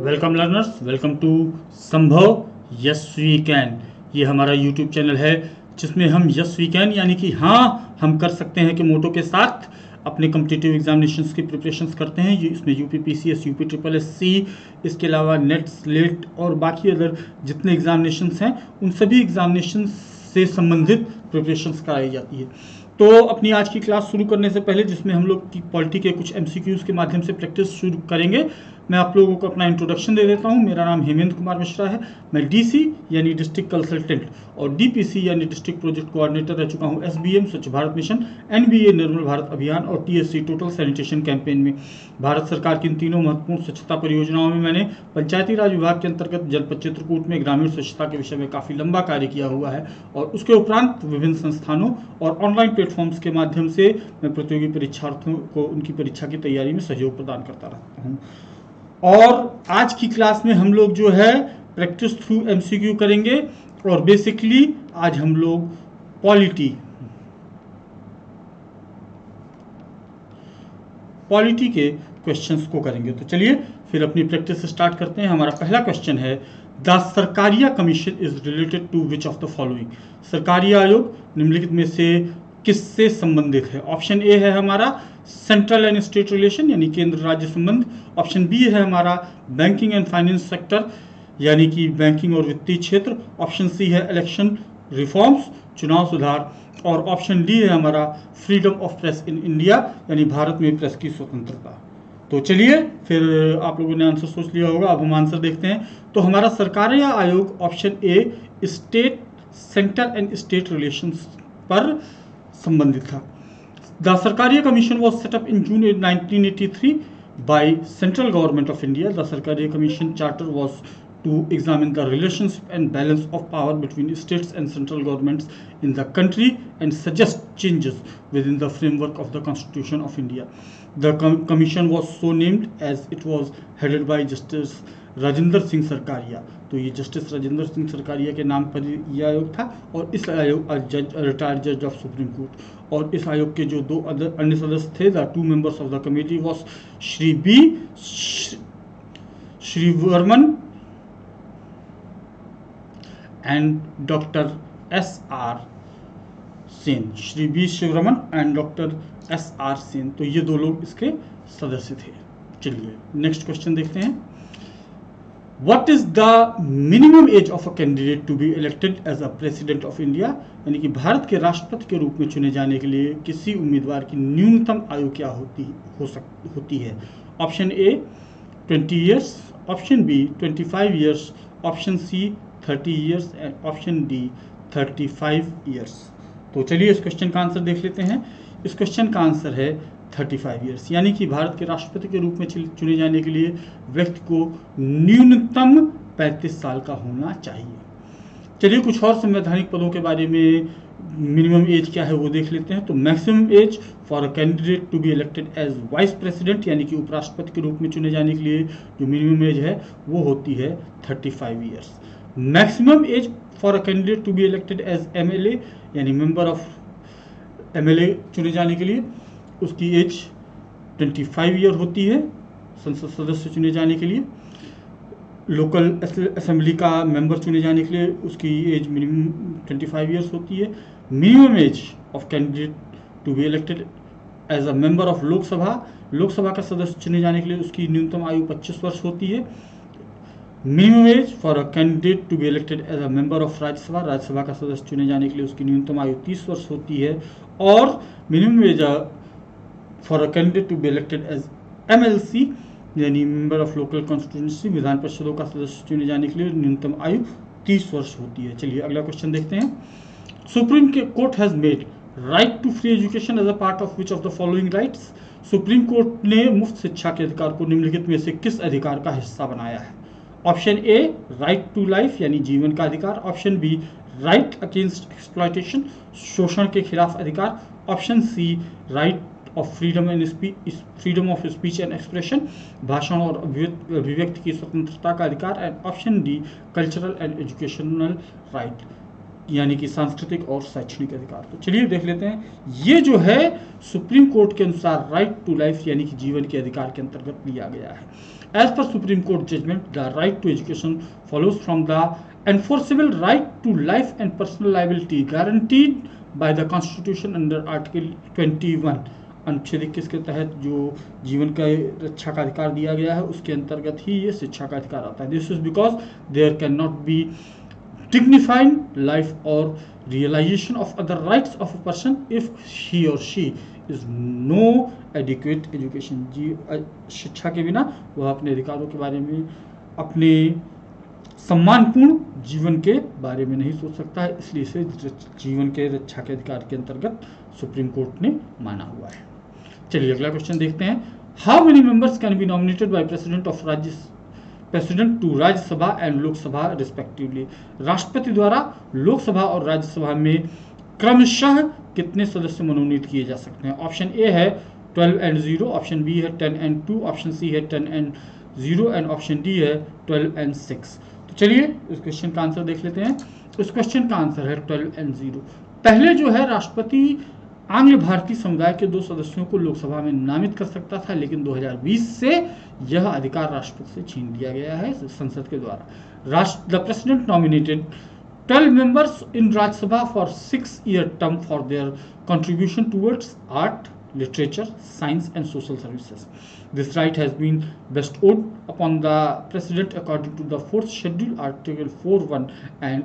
Welcome learners, welcome to संभव yes we can. ये हमारा यूट्यूब चैनल है जिसमें हम यस वी कैन यानी कि हाँ हम कर सकते हैं कि मोटो के साथ अपने कम्पिटिटिव एग्जामिनेशंस की प्रिपरेशंस करते हैं। ये इसमें UP PCS, UP triple S C, इसके अलावा नेट, स्लेट और बाकी अदर जितने एग्जामिनेशंस हैं उन सभी एग्जामिनेशंस से संबंधित प्रिपरेशंस कराई जाती है। तो अपनी आज की क्लास शुरू करने से पहले, जिसमें हम लोग की पॉलिटी के कुछ एमसीक्यूज के माध्यम से प्रैक्टिस शुरू करेंगे, मैं आप लोगों को अपना इंट्रोडक्शन दे देता हूं। मेरा नाम हेमेंद्र कुमार मिश्रा है। मैं डीसी यानी डिस्ट्रिक्ट कंसल्टेंट और डीपीसी यानी डिस्ट्रिक्ट प्रोजेक्ट कोऑर्डिनेटर रह चुका हूं एसबीएम स्वच्छ भारत मिशन, एनबीए निर्मल भारत अभियान और टीएससी टोटल सैनिटेशन कैंपेन में। भारत सरकार की इन तीनों महत्वपूर्ण स्वच्छता परियोजनाओं में मैंने पंचायती राज विभाग के अंतर्गत जनपद चित्रकूट में ग्रामीण स्वच्छता के विषय में काफ़ी लंबा कार्य किया हुआ है और उसके उपरांत विभिन्न संस्थानों और ऑनलाइन प्लेटफॉर्म्स के माध्यम से मैं प्रतियोगी परीक्षार्थियों को उनकी परीक्षा की तैयारी में सहयोग प्रदान करता रहता हूँ। और आज की क्लास में हम लोग जो है प्रैक्टिस थ्रू एमसीक्यू करेंगे और बेसिकली आज हम लोग पॉलिटी के क्वेश्चंस को करेंगे। तो चलिए फिर अपनी प्रैक्टिस स्टार्ट करते हैं। हमारा पहला क्वेश्चन है, the Sarkaria commission is related to which of the following. सरकारी आयोग निम्नलिखित में से किससे संबंधित है? ऑप्शन ए है हमारा सेंट्रल एंड स्टेट रिलेशन यानी केंद्र राज्य संबंध। ऑप्शन बी है हमारा बैंकिंग एंड फाइनेंस सेक्टर यानी कि बैंकिंग और वित्तीय क्षेत्र। ऑप्शन सी है इलेक्शन रिफॉर्म्स, चुनाव सुधार। और ऑप्शन डी है हमारा freedom of press in India यानी भारत में प्रेस की स्वतंत्रता। तो चलिए फिर आप लोगों ने आंसर सोच लिया होगा, अब हम आंसर देखते हैं। तो हमारा सरकारिया आयोग option A state, central and state relations पर संबंधित था। The Sarkaria Commission was set up in June 1983 by Central Government of India. The Sarkaria Commission charter was to examine the relationship and balance of power between states and central governments in the country and suggest changes within the framework of the Constitution of India. The commission was so named as it was headed by Justice Rajendra Singh Sarkaria. तो ये justice Rajendra Singh Sarkaria के नाम पर यह आयोग था और इस आयोग रिटायर्ड जज ऑफ सुप्रीम कोर्ट। और इस आयोग के जो दो अन्य सदस्य थे, the two members of the committee was Shri B Srivarman and doctor S R Sen. Shri B Shivaraman and doctor S R Sen, तो ये दो लोग इसके सदस्य थे। चलिए नेक्स्ट क्वेश्चन देखते हैं। What is the minimum age of a candidate to be elected as a president of India? यानी कि भारत के राष्ट्रपति के रूप में चुने जाने के लिए किसी उम्मीदवार की न्यूनतम आयु क्या होती है? Option A 20 years, option B 25 years, option C 30 years and option D 35 years. तो चलिए इस क्वेश्चन का आंसर देख लेते हैं। इस क्वेश्चन का आंसर है 35 ईयर्स, यानी कि भारत के राष्ट्रपति के रूप में चुने जाने के लिए व्यक्ति को न्यूनतम 35 साल का होना चाहिए। चलिए कुछ और संवैधानिक पदों के बारे में मिनिमम एज क्या है वो देख लेते हैं। तो maximum age for a candidate to be elected as vice president यानी कि उपराष्ट्रपति के रूप में चुने जाने के लिए जो मिनिमम एज है वो होती है 35 years. Maximum age for a candidate to be elected as MLA यानी मेंबर ऑफ एमएलए चुने जाने के लिए उसकी एज 25 ईयर होती है संसद सदस्य चुने जाने के लिए। लोकल असेंबली का मेंबर चुने जाने के लिए उसकी एज मिनिमम 25 ईयर्स होती है। Minimum age of candidate to be elected as a member of Lok Sabha का सदस्य चुने जाने के लिए उसकी न्यूनतम आयु 25 वर्ष होती है। Minimum age for a candidate to be elected as a member of Rajya Sabha का सदस्य चुने जाने के लिए उसकी न्यूनतम आयु 30 वर्ष होती है। और minimum age for a candidate to be elected as MLC यानी मेंबर ऑफ लोकल कॉन्स्टिट्यूंसी विधान परिषदों का सदस्य चुने जाने के लिए न्यूनतम आयु 30 वर्ष होती है। चलिए अगला क्वेश्चन देखते हैं। Supreme Court has made right to free education as a part of which of the following rights. Supreme Court ने मुफ्त शिक्षा के अधिकार को निम्नलिखित में से किस अधिकार का हिस्सा बनाया है? Option A right to life यानी जीवन का अधिकार। Option B right against exploitation शोषण के खिलाफ अधिकार। Option C right of freedom of speech and expression भाषण और अभिव्यक्ति की स्वतंत्रता का अधिकार। And option D cultural and educational right यानी कि सांस्कृतिक और शैक्षणिक अधिकार। तो चलिए देख लेते हैं। ये जो है सुप्रीम कोर्ट के अनुसार राइट टू लाइफ यानी कि जीवन के अधिकार के अंतर्गत लिया गया है। As per Supreme Court judgment, the right to education follows from the enforceable right to life and personal liability guaranteed by the Constitution under Article 21. अनुच्छेद 21 के तहत जो जीवन का रक्षा का अधिकार दिया गया है उसके अंतर्गत ही ये शिक्षा का अधिकार आता है. This is because there can not be dignified life or realization of other rights of a person if he or she is no adequate education. शिक्षा के बिना वह अपने अधिकारों के बारे में, अपने सम्मानपूर्ण जीवन के बारे में नहीं सोच सकता है, इसलिए इसे जीवन के रक्षा के अधिकार के अंतर्गत सुप्रीम कोर्ट ने माना हुआ है. चलिए अगला क्वेश्चन देखते हैं. How many members can be nominated by president to Rajya Sabha and Lok Sabha respectively. राष्ट्रपति द्वारा लोकसभा और राज्यसभा में क्रमशः कितने सदस्य मनोनीत किए जा सकते हैं. ऑप्शन ए है 12 and 0, ऑप्शन बी है 10 and 2, ऑप्शन सी है 10 and 0 एंड ऑप्शन डी है 12 and 6. तो चलिए इस क्वेश्चन का आंसर देख लेते हैं. इस क्वेश्चन का आंसर है 12 and 0. पहले जो है राष्ट्रपति आंग्ल भारतीय समुदाय के 2 सदस्यों को लोकसभा में नामित कर सकता था, लेकिन 2020 से यह अधिकार राष्ट्रपति से छीन लिया गया है संसद के द्वारा. The president nominated 12 members in Rajya Sabha for 6-year term for their contribution towards art, literature, science and social services. This right has been bestowed upon the President according to the 4th Schedule, Article 4(1) and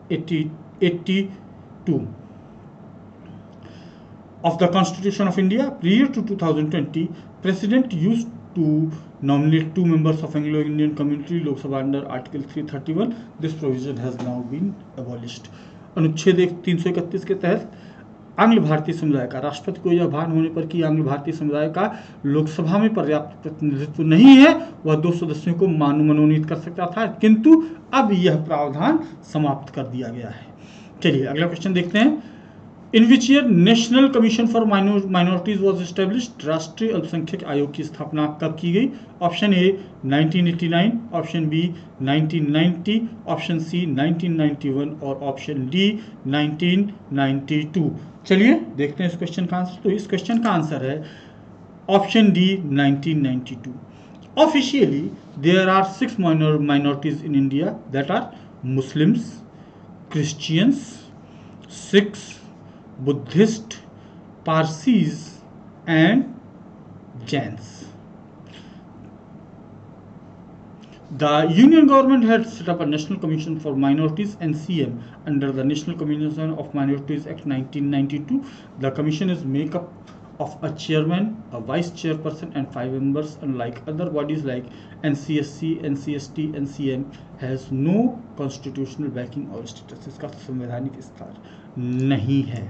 82 of the Constitution of India. Prior to 2020, President used to nominate 2 members of Anglo-Indian community Lok Sabha under Article 331. This provision has now been abolished. अनुच्छेद 331 के तहत आंग्ल भारतीय समुदाय का राष्ट्रपति को यह भान होने पर कि आंग्ल भारतीय समुदाय का लोकसभा में पर्याप्त प्रतिनिधित्व नहीं है, वह 2 सदस्यों को मनोनीत कर सकता था, किंतु अब यह प्रावधान समाप्त कर दिया गया है. चलिए अगला क्वेश्चन देखते हैं. In which year National Commission for Minorities was established. राष्ट्रीय अल्पसंख्यक आयोग की स्थापना कब की गई. Option A 1989, option B 1990, option C 1991 और ऑप्शन डी 1992. चलिए देखते हैं इस क्वेश्चन का आंसर. तो इस क्वेश्चन का आंसर है option D 1992. Officially there are 6 minorities in India, that are Muslims, Christians, Sikhs, Buddhist, Parsis and Jains. The Union government had set up a National Commission for Minorities (NCM) under the National Commission of Minorities Act 1992. The commission is made up of a chairman, a vice chairperson and 5 members. Unlike other bodies like NCSC, NCST, NCM has no constitutional backing or status. इसका संवैधानिक स्तर नहीं है.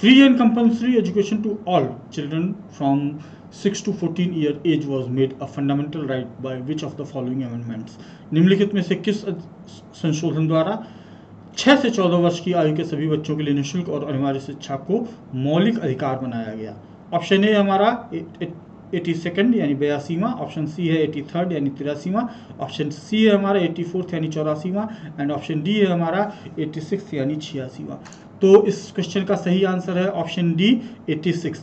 Free and compulsory education to all children from 6 to 14 year age was made a fundamental right by which of the following amendments. निम्नलिखित में से किस संशोधन द्वारा 6 से 14 वर्ष की आयु के सभी बच्चों के लिए निःशुल्क और अनिवार्य शिक्षा को मौलिक अधिकार बनाया गया. ऑप्शन ए हमारा 82 यानी 82वां, ऑप्शन सी है 83 यानी 83वां, ऑप्शन सी है हमारा 84 यानी 84वां एंड ऑप्शन डी है हमारा 86 यानी 86वां. तो इस क्वेश्चन का सही आंसर है option D 86.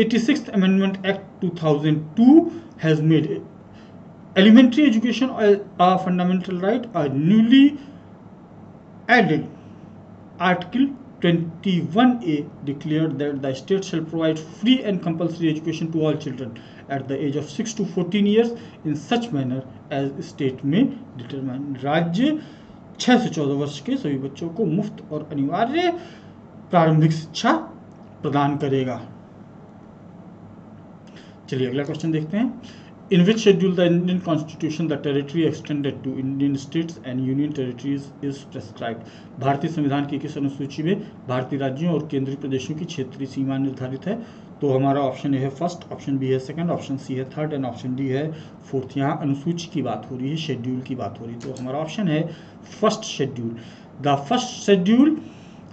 86th Amendment Act 2002 has made elementary education a fundamental right. A newly added Article 21A declared that the state shall provide free and compulsory education to all children at the age of 6 to 14 years in such manner as state may determine. राज्य 6 से 14 वर्ष के सभी बच्चों को मुफ्त और अनिवार्य प्रारंभिक शिक्षा प्रदान करेगा. चलिए अगला क्वेश्चन देखते हैं. In which schedule the Indian constitution the territory extended to Indian states and union territories is prescribed. भारतीय संविधान की किस अनुसूची में भारतीय राज्यों और केंद्रीय प्रदेशों की क्षेत्रीय सीमा निर्धारित है. तो हमारा ऑप्शन ए है फर्स्ट, ऑप्शन बी है सेकंड, ऑप्शन सी है थर्ड एंड ऑप्शन डी है फोर्थ. यहाँ अनुसूची की बात हो रही है, शेड्यूल की बात हो रही है, तो हमारा ऑप्शन है first schedule. The first schedule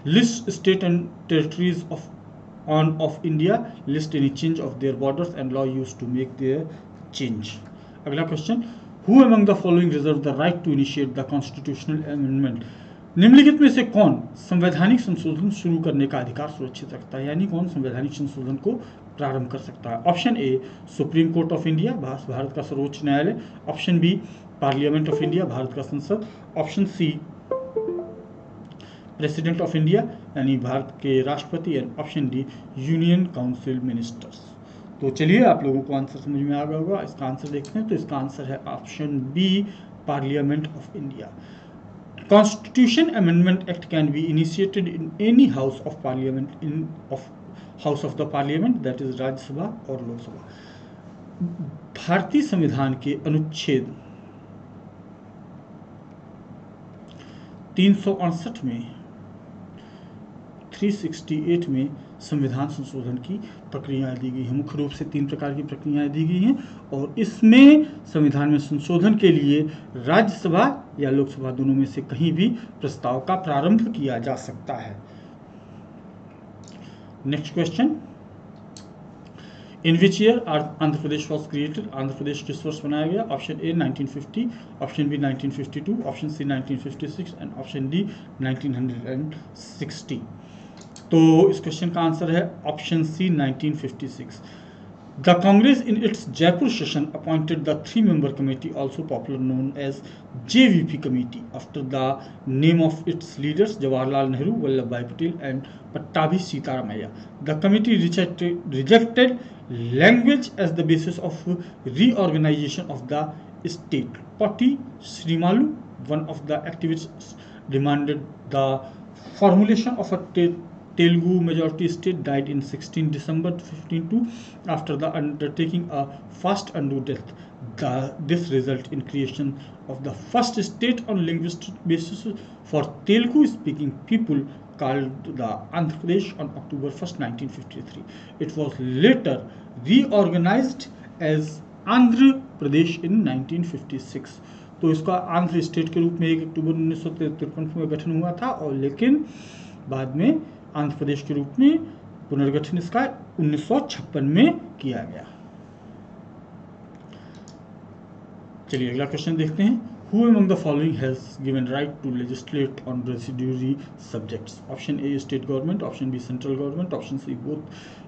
list state and territories of India, list any change of their borders and law used to make their change. अगला question. Who among the following reserve the right to initiate the constitutional amendment? निम्नलिखित में से कौन संवैधानिक संशोधन शुरू करने का अधिकार सुरक्षित रखता है, यानी कौन संवैधानिक संशोधन को प्रारंभ कर सकता है? Option A Supreme Court of India, Bharat का सर्वोच्च न्यायालय। Option B parliament of India, Bharat का संसद। Option C president of India यानी भारत के राष्ट्रपति। And option D union council ministers. तो चलिए आप लोगों को आंसर समझ में आ गया होगा। इसका आंसर देखते हैं। तो इसका आंसर है option B parliament of India. Constitution Amendment Act can be initiated in any house of parliament house of the parliament, that is राज्य सभा और लोकसभा। भारतीय संविधान के अनुच्छेद 368 में 368 में संविधान संशोधन की प्रक्रियाएं दी गई हैं। मुख्य रूप से 3 प्रकार की प्रक्रियाएं दी गई हैं और इसमें संविधान में संशोधन के लिए राज्यसभा या लोकसभा दोनों में से कहीं भी प्रस्ताव का प्रारंभ किया जा सकता है। Next question, in which year Andhra Pradesh was created? Andhra Pradesh किस वर्ष बनाया गया? Option A 1950, option B 1952, option C 1956 and option D 1960। तो इस क्वेश्चन का आंसर है option C 1956। The Congress in its Jaipur session appointed the 3-member committee also popular known as JVP committee after the name of its leaders Jawaharlal Nehru, Vallabhbhai Patel and Pattabhi Sitaramayya. The committee rejected language as the basis of reorganisation of the state. Potti Srimalu, one of the activists, demanded the formulation of a Telugu majority state, died in 16 December 1502 after the undertaking a fast unto death. This resulted in creation of the first state on linguistic basis for Telugu speaking people called the Andhra Pradesh on October 1st, 1953. It was later reorganized as Andhra Pradesh in 1956। तो इसका Andhra state के रूप में 1 अक्टूबर 1953 में गठन हुआ था और लेकिन बाद में आंध्र प्रदेश के रूप में पुनर्गठन इसका 1956 में किया गया। चलिए अगला क्वेश्चन देखते हैं। Who among the following has given right to legislate on residuary subjects? Option A state government, option B central government, option C both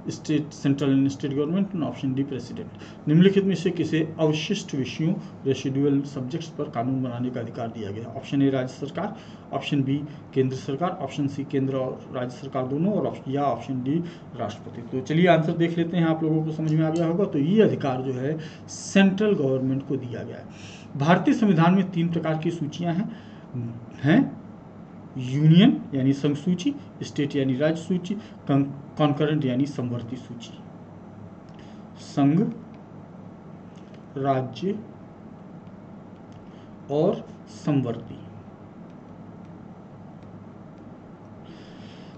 state central and state government, and option D president। निम्नलिखित में से किसे अवशिष्ट विषयों residual subjects पर कानून बनाने का अधिकार दिया गया? ऑप्शन ए राज्य सरकार, ऑप्शन बी केंद्र सरकार, ऑप्शन सी केंद्र और राज्य सरकार दोनों, और या ऑप्शन डी राष्ट्रपति। तो चलिए आंसर देख लेते हैं, आप लोगों को समझ में आ गया होगा। तो ये अधिकार जो है सेंट्रल गवर्नमेंट को दिया गया है। भारतीय संविधान में 3 प्रकार की सूचियां हैं यूनियन यानी संघ सूची, स्टेट यानी राज्य सूची, कॉन्करेंट यानी समवर्ती सूची। संघ, राज्य और समवर्ती।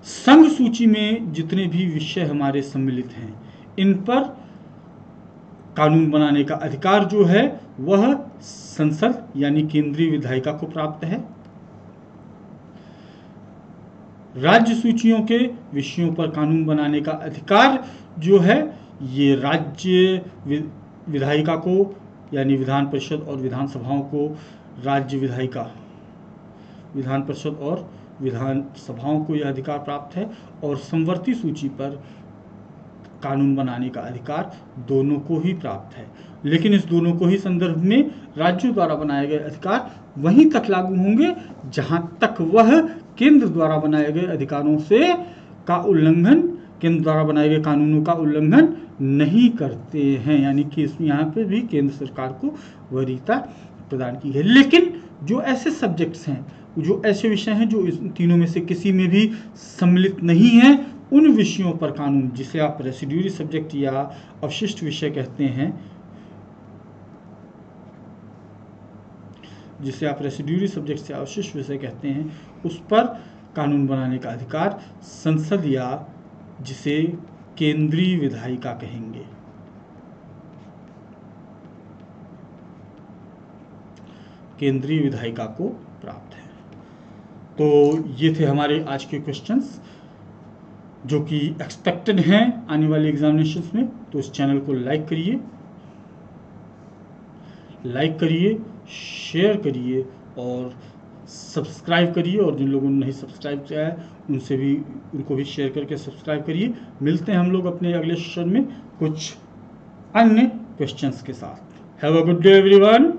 संघ सूची में जितने भी विषय हमारे सम्मिलित हैं इन पर कानून बनाने का अधिकार जो है वह संसद यानी केंद्रीय विधायिका को प्राप्त है। राज्य सूचियों के विषयों पर कानून बनाने का अधिकार जो है ये राज्य विधायिका को यानी विधान परिषद और विधानसभाओं को राज्य विधायिका, विधान परिषद और विधानसभाओं को यह अधिकार प्राप्त है। और समवर्ती सूची पर कानून बनाने का अधिकार दोनों को ही प्राप्त है, लेकिन इस दोनों को ही संदर्भ में राज्यों द्वारा बनाए गए अधिकार वहीं तक लागू होंगे जहां तक वह केंद्र द्वारा बनाए गए अधिकारों से का उल्लंघन, केंद्र द्वारा बनाए गए कानूनों का उल्लंघन नहीं करते हैं। यानी कि यहाँ पे भी केंद्र सरकार को वरीयता प्रदान की है। लेकिन जो ऐसे सब्जेक्ट्स हैं, जो ऐसे विषय हैं जो इन तीनों में से किसी में भी सम्मिलित नहीं है, उन विषयों पर कानून, जिसे आप रेसिड्यूरी सब्जेक्ट या अवशिष्ट विषय कहते हैं, जिसे आप रेसिड्यूरी सब्जेक्ट से अवशिष्ट विषय कहते हैं, उस पर कानून बनाने का अधिकार संसद या जिसे केंद्रीय विधायिका कहेंगे, केंद्रीय विधायिका को प्राप्त है। तो ये थे हमारे आज के क्वेश्चंस जो कि एक्सपेक्टेड हैं आने वाले एग्जामिनेशंस में। तो इस चैनल को लाइक करिए, शेयर करिए और सब्सक्राइब करिए, और जिन लोगों ने नहीं सब्सक्राइब किया है उनको भी शेयर करके सब्सक्राइब करिए। मिलते हैं हम लोग अपने अगले सेशन में कुछ अन्य क्वेश्चंस के साथ। Have a good day everyone.